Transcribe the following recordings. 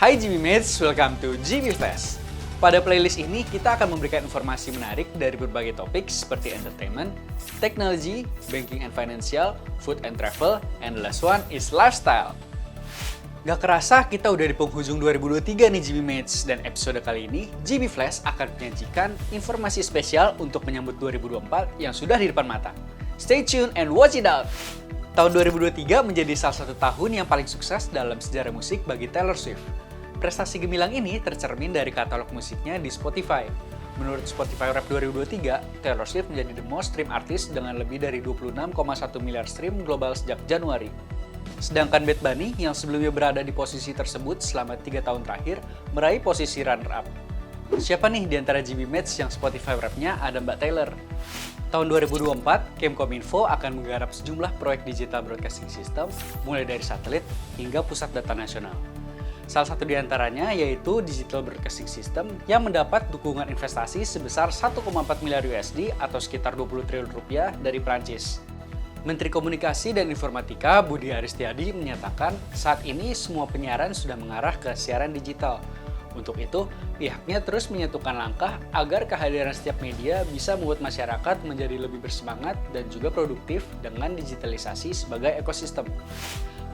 Hai GB Mates, welcome to GB Flash. Pada playlist ini kita akan memberikan informasi menarik dari berbagai topik seperti entertainment, technology, banking and financial, food and travel, and the last one is lifestyle. Gak kerasa kita udah di penghujung 2023 nih GB Mates, dan episode kali ini GB Flash akan menyajikan informasi spesial untuk menyambut 2024 yang sudah di depan mata. Stay tuned and watch it out! Tahun 2023 menjadi salah satu tahun yang paling sukses dalam sejarah musik bagi Taylor Swift. Prestasi gemilang ini tercermin dari katalog musiknya di Spotify. Menurut Spotify Rap 2023, Taylor Swift menjadi the most stream artist dengan lebih dari 26,1 miliar stream global sejak Januari. Sedangkan Bad Bunny yang sebelumnya berada di posisi tersebut selama 3 tahun terakhir, meraih posisi runner-up. Siapa nih di antara GB Mates yang Spotify Rap-nya ada Mbak Taylor? Tahun 2024, Kemkominfo akan menggarap sejumlah proyek digital broadcasting system, mulai dari satelit hingga pusat data nasional. Salah satu di antaranya yaitu Digital Broadcasting System yang mendapat dukungan investasi sebesar 1,4 miliar USD atau sekitar 20 triliun rupiah dari Prancis. Menteri Komunikasi dan Informatika Budi Aristiadi menyatakan saat ini semua penyiaran sudah mengarah ke siaran digital. Untuk itu, pihaknya terus menyatukan langkah agar kehadiran setiap media bisa membuat masyarakat menjadi lebih bersemangat dan juga produktif dengan digitalisasi sebagai ekosistem.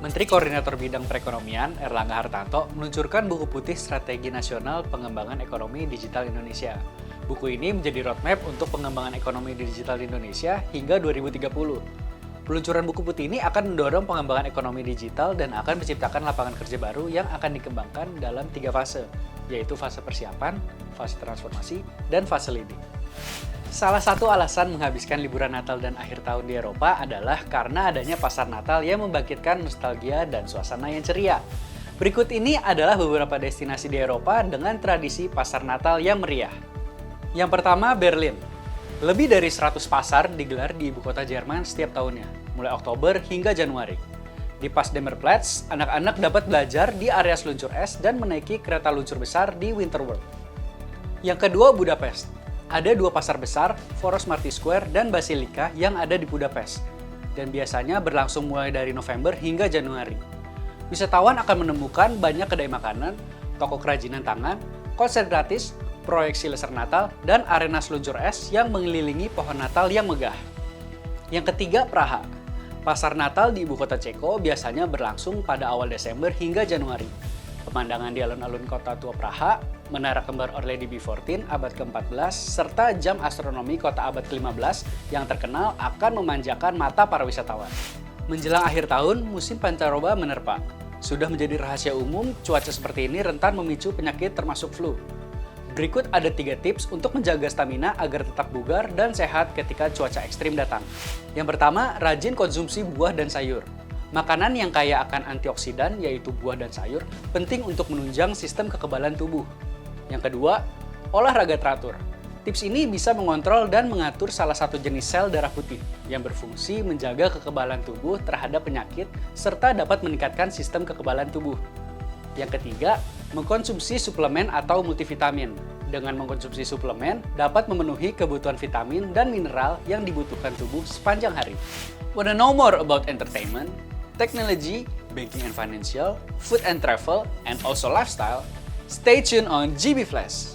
Menteri Koordinator Bidang Perekonomian Erlangga Hartarto meluncurkan buku putih Strategi Nasional Pengembangan Ekonomi Digital Indonesia. Buku ini menjadi roadmap untuk pengembangan ekonomi digital di Indonesia hingga 2030. Peluncuran buku putih ini akan mendorong pengembangan ekonomi digital dan akan menciptakan lapangan kerja baru yang akan dikembangkan dalam 3 fase, yaitu fase persiapan, fase transformasi, dan fase leading. Salah satu alasan menghabiskan liburan Natal dan akhir tahun di Eropa adalah karena adanya pasar Natal yang membangkitkan nostalgia dan suasana yang ceria. Berikut ini adalah beberapa destinasi di Eropa dengan tradisi pasar Natal yang meriah. Yang pertama, Berlin. Lebih dari 100 pasar digelar di ibu kota Jerman setiap tahunnya, mulai Oktober hingga Januari. Di Potsdamer Platz, anak-anak dapat belajar di area seluncur es dan menaiki kereta luncur besar di Winterworld. Yang kedua, Budapest. Ada 2 pasar besar, Foros Marty Square dan Basilika yang ada di Budapest, dan biasanya berlangsung mulai dari November hingga Januari. Wisatawan akan menemukan banyak kedai makanan, toko kerajinan tangan, konser gratis, proyeksi laser Natal, dan arena seluncur es yang mengelilingi pohon Natal yang megah. Yang ketiga, Praha. Pasar Natal di ibu kota Ceko biasanya berlangsung pada awal Desember hingga Januari. Pemandangan di alun-alun kota tua Praha, menara kembar Orlady B14 abad ke-14, serta jam astronomi kota abad ke-15 yang terkenal akan memanjakan mata para wisatawan. Menjelang akhir tahun, musim pancaroba menerpa. Sudah menjadi rahasia umum, cuaca seperti ini rentan memicu penyakit termasuk flu. Berikut ada 3 tips untuk menjaga stamina agar tetap bugar dan sehat ketika cuaca ekstrim datang. Yang pertama, rajin konsumsi buah dan sayur. Makanan yang kaya akan antioksidan, yaitu buah dan sayur, penting untuk menunjang sistem kekebalan tubuh. Yang kedua, olahraga teratur. Tips ini bisa mengontrol dan mengatur salah satu jenis sel darah putih yang berfungsi menjaga kekebalan tubuh terhadap penyakit serta dapat meningkatkan sistem kekebalan tubuh. Yang ketiga, mengkonsumsi suplemen atau multivitamin. Dengan mengkonsumsi suplemen, dapat memenuhi kebutuhan vitamin dan mineral yang dibutuhkan tubuh sepanjang hari. Wanna know more about entertainment, technology, banking and financial, food and travel, and also lifestyle? Stay tuned on GB Flash!